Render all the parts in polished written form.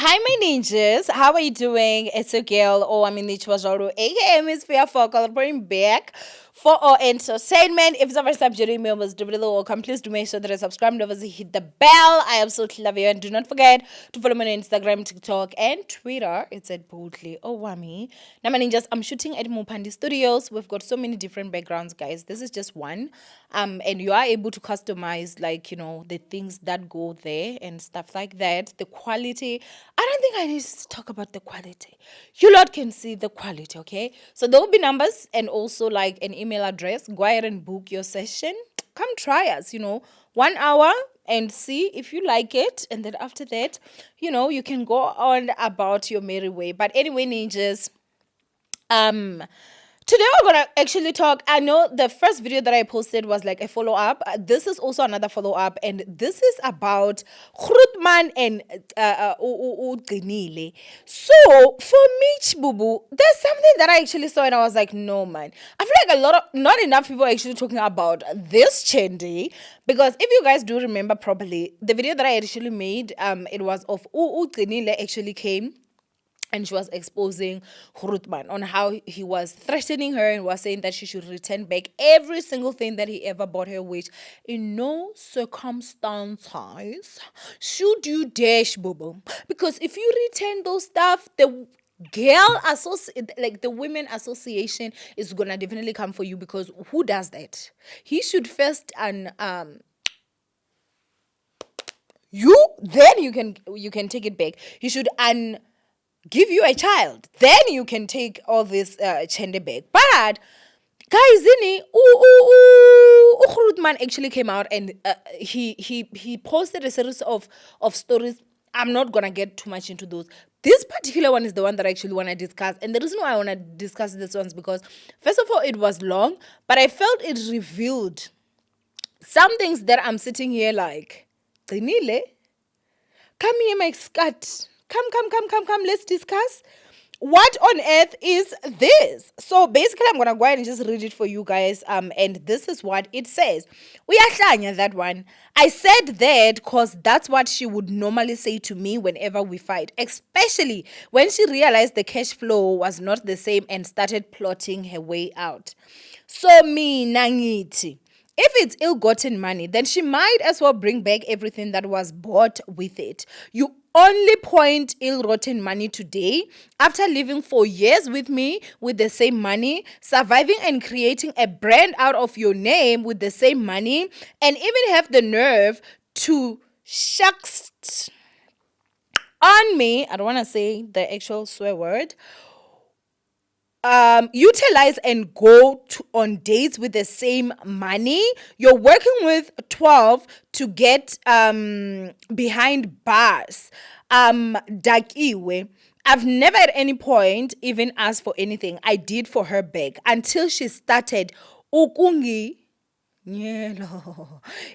Hi, my ninjas. How are you doing? It's a girl, Owamie, aka Miss Fear for bring back for our entertainment. If it's the first time joining me, almost double welcome. Please do make sure that you subscribe and obviously hit the bell. I absolutely love you. And do not forget to follow me on Instagram, TikTok, and Twitter. It's at boldly Owamie. Now, my ninjas, I'm shooting at Mupandi Studios. We've got so many different backgrounds, guys. This is just one. And you are able to customize, like, the things that go there and stuff like that. The quality, I don't think I need to talk about the quality. You lot can see the quality, okay? So there will be numbers and also like an email address. Go ahead and book your session. Come try us, 1 hour and see if you like it. And then after that, you can go on about your merry way. But anyway, ninjas, today we're gonna actually talk. I know the first video that I posted was like a follow-up. This is also another follow-up, and this is about Grootman and Gcinile. So for me, Chibubu, there's something that I actually saw and I was like, no man. I feel like not enough people are actually talking about this Chendi, because if you guys do remember properly, the video that I actually made, it was of Gcinile actually came and she was exposing Grootman on how he was threatening her and was saying that she should return back every single thing that he ever bought her, which in no circumstances should you dash boo. Because if you return those stuff, the the women association is gonna definitely come for you, because who does that? He should first you can take it back. He should give you a child, then you can take all this chende back. But guys, Grootman actually came out and he posted a series of stories. I'm not gonna get too much into those. This particular one is the one that I actually want to discuss, and the reason why I want to discuss this one is because, first of all, it was long, but I felt it revealed some things that I'm sitting here like, Gcinile, come here, my scut. Come, let's discuss. What on earth is this? So basically, I'm gonna go ahead and just read it for you guys. And this is what it says. Uyahlanya that one. I said that because that's what she would normally say to me whenever we fight, especially when she realized the cash flow was not the same and started plotting her way out. So me nangiti. If it's ill-gotten money, then she might as well bring back everything that was bought with it. You only point ill-rotten money today after living for years with me with the same money, surviving and creating a brand out of your name with the same money, and even have the nerve to shucks on me. I don't want to say the actual swear word. Utilize and go on dates with the same money. You're working with 12 to get behind bars. Dakiwe. I've never at any point even asked for anything. I did for her back until she started ukungi.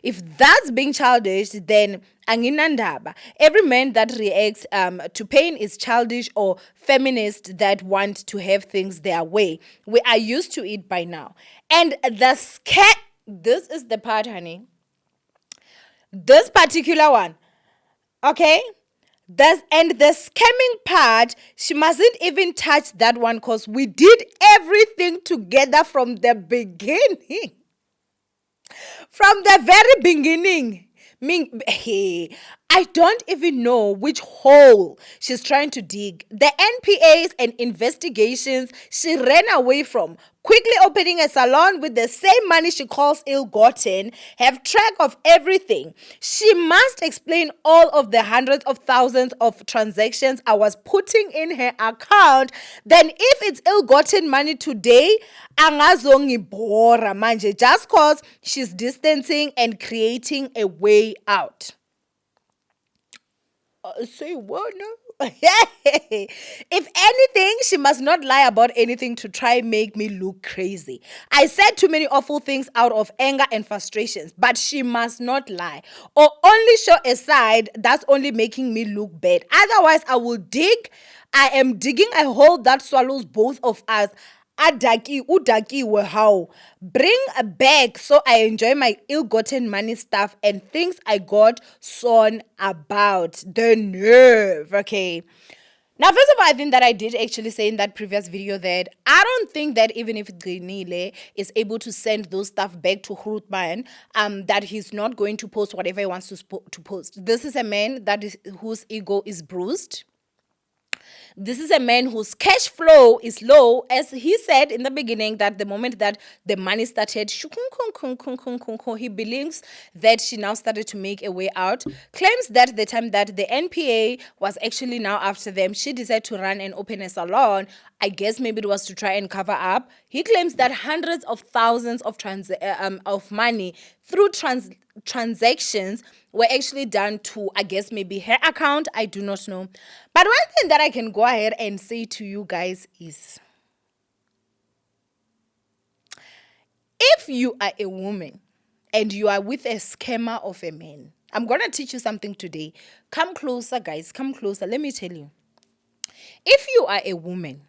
If that's being childish, then anginandaba. Every man that reacts to pain is childish or feminist that want to have things their way. We are used to it by now. And this is the part, honey. This particular one, okay? The scamming part, she mustn't even touch that one, because we did everything together from the beginning. From the very beginning, I don't even know which hole she's trying to dig. The NPAs and investigations she ran away from, quickly opening a salon with the same money she calls ill-gotten, have track of everything. She must explain all of the hundreds of thousands of transactions I was putting in her account. Then if it's ill-gotten money today, angazongibora manje, just cause she's distancing and creating a way out. Say what now? If anything, she must not lie about anything to try make me look crazy. I said too many awful things out of anger and frustrations, but she must not lie or only show a side that's only making me look bad. Otherwise, I will dig. I am digging a hole that swallows both of us. Udakiwe how? Bring a bag so I enjoy my ill-gotten money stuff and things I got son about. The nerve, okay. Now, first of all, I think that I did actually say in that previous video that I don't think that even if Gcinile is able to send those stuff back to Grootman, that he's not going to post whatever he wants to post. This is a man whose ego is bruised. This is a man whose cash flow is low, as he said in the beginning that the moment that the money started, he believes that she now started to make a way out. Claims that the time that the NPA was actually now after them, she decided to run and open a salon. I guess maybe it was to try and cover up. He claims that hundreds of thousands of money through transactions were actually done to, I guess, maybe her account. I do not know. But one thing that I can go ahead and say to you guys is, if you are a woman and you are with a scammer of a man, I'm going to teach you something today. Come closer, guys. Come closer. Let me tell you. If you are a woman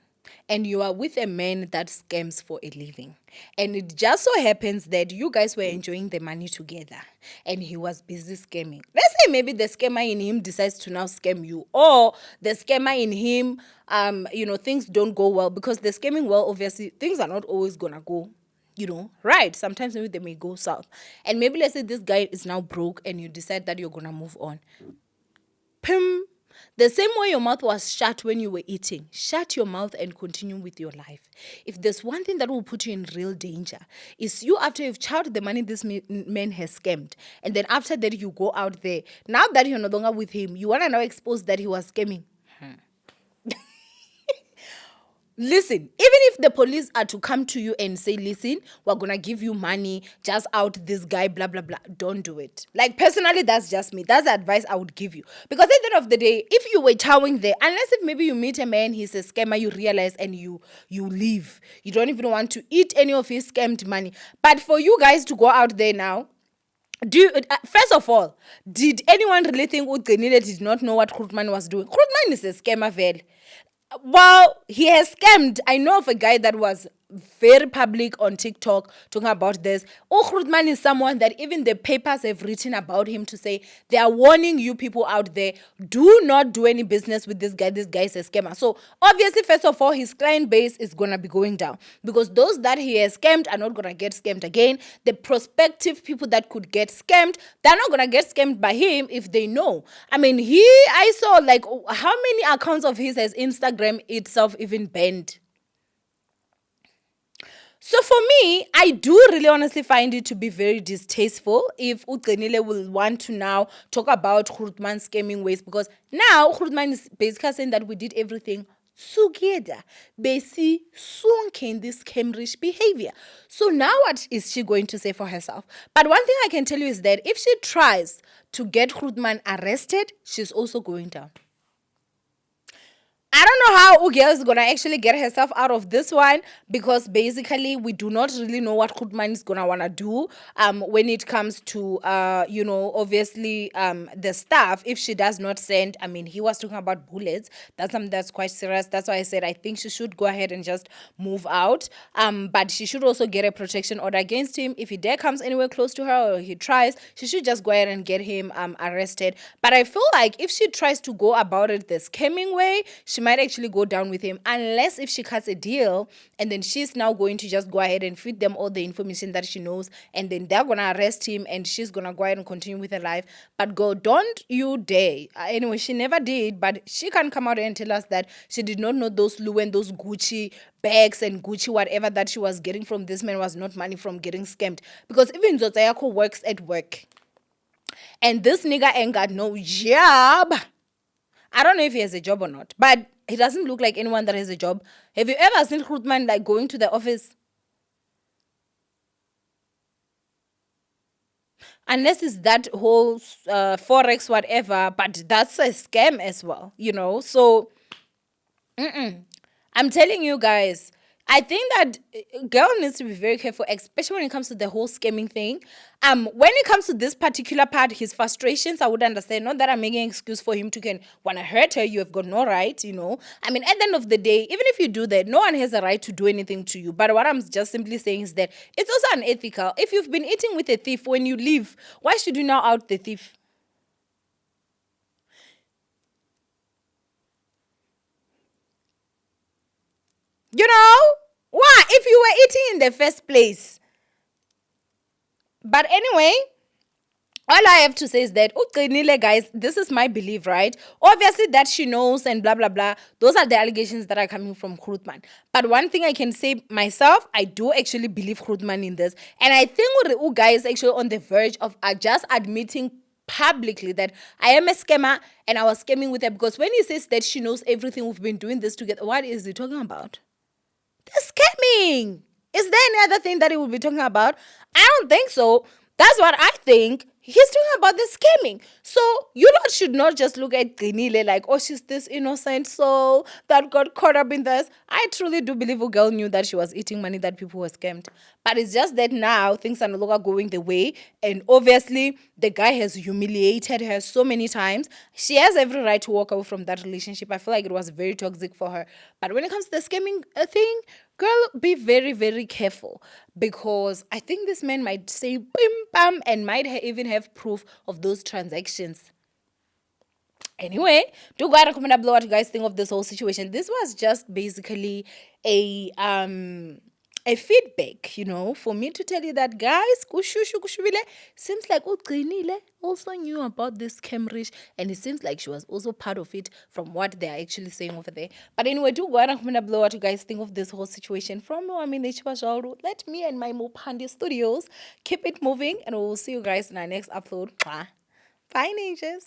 and you are with a man that scams for a living, and it just so happens that you guys were enjoying the money together and he was busy scamming. Let's say maybe the scammer in him decides to now scam you, or the scammer in him, things don't go well, because the scamming, well, obviously things are not always gonna go, right. Sometimes maybe they may go south. And maybe let's say this guy is now broke and you decide that you're gonna move on. Pim. The same way your mouth was shut when you were eating, shut your mouth and continue with your life. If there's one thing that will put you in real danger, is you, after you've chowed the money this man has scammed, and then after that you go out there, now that you're no longer with him, you want to now expose that he was scamming. Listen, even if the police are to come to you and say, listen, we're going to give you money, just out this guy, blah, blah, blah, don't do it. Like, personally, that's just me. That's the advice I would give you. Because at the end of the day, if you were chowing there, unless if maybe you meet a man, he's a scammer, you realize and you leave. You don't even want to eat any of his scammed money. But for you guys to go out there now, first of all, did anyone really think Gcinile did not know what Grootman was doing? Grootman is a scammer, well. Well, he has scammed. I know of a guy that was very public on TikTok talking about this. Grootman is someone that even the papers have written about him to say they are warning you people out there, do not do any business with this guy. This guy is a scammer. So obviously, first of all, his client base is going to be going down, because those that he has scammed are not going to get scammed again. The prospective people that could get scammed, they're not going to get scammed by him if they know. I mean, I saw like how many accounts of his has Instagram itself even banned. So for me, I do really honestly find it to be very distasteful if Gcinile will want to now talk about Grootman's scamming ways, because now Grootman is basically saying that we did everything together. Basi sunken this scam-rich behavior. So now what is she going to say for herself? But one thing I can tell you is that if she tries to get Grootman arrested, she's also going down. I don't know how Ugia is going to actually get herself out of this one, because basically we do not really know what Kudman is going to want to do when it comes to, obviously the stuff. If she does not send, I mean, he was talking about bullets. That's something that's quite serious. That's why I said I think she should go ahead and just move out. But she should also get a protection order against him. If he dare comes anywhere close to her or he tries, she should just go ahead and get him arrested. But I feel like if she tries to go about it the scamming way, she might actually go down with him, unless if she cuts a deal and then she's now going to just go ahead and feed them all the information that she knows, and then they're going to arrest him and she's going to go ahead and continue with her life. But girl, don't you dare. Anyway, she never did, but she can come out and tell us that she did not know those Louis and those Gucci bags and Gucci whatever that she was getting from this man was not money from getting scammed. Because even Zotayako works at work, and this nigga ain't got no job. I don't know if he has a job or not, but he doesn't look like anyone that has a job. Have you ever seen Grootman like going to the office? Unless it's that whole Forex whatever, but that's a scam as well, So I'm telling you guys, I think that girl needs to be very careful, especially when it comes to the whole scamming thing. When it comes to this particular part, his frustrations, I would understand. Not that I'm making an excuse for him to can wanna hurt her. You have got no right, you know. I mean, at the end of the day, even if you do that, no one has a right to do anything to you. But what I'm just simply saying is that it's also unethical. If you've been eating with a thief when you leave, why should you now out the thief? You know? Why? If you were eating in the first place. But anyway, all I have to say is that, Gcinile, guys, this is my belief, right? Obviously, that she knows and blah, blah, blah. Those are the allegations that are coming from Grootman. But one thing I can say myself, I do actually believe Grootman in this. And I think the guy is actually on the verge of just admitting publicly that I am a scammer and I was scamming with her, because when he says that she knows everything, we've been doing this together, what is he talking about? They're scamming. Is there any other thing that he will be talking about? I don't think so. That's what I think. He's talking about the scamming. So you lot should not just look at Gcinile like, oh, she's this innocent soul that got caught up in this. I truly do believe a girl knew that she was eating money that people were scammed. But it's just that now things are no longer going the way. And obviously, the guy has humiliated her so many times. She has every right to walk away from that relationship. I feel like it was very toxic for her. But when it comes to the scamming thing, girl, be very, very careful, because I think this man might say bim bam and might even have proof of those transactions. Anyway, do go ahead and comment below what you guys think of this whole situation. This was just basically a feedback, for me to tell you that, guys, kushushu kushubile, seems like Gcinile also knew about this Cambridge, and it seems like she was also part of it from what they're actually saying over there. But anyway, do go ahead and comment below what you guys think of this whole situation. From Owamie, let me and my Mopandi Studios keep it moving, and we will see you guys in our next upload. Bye, ninjas.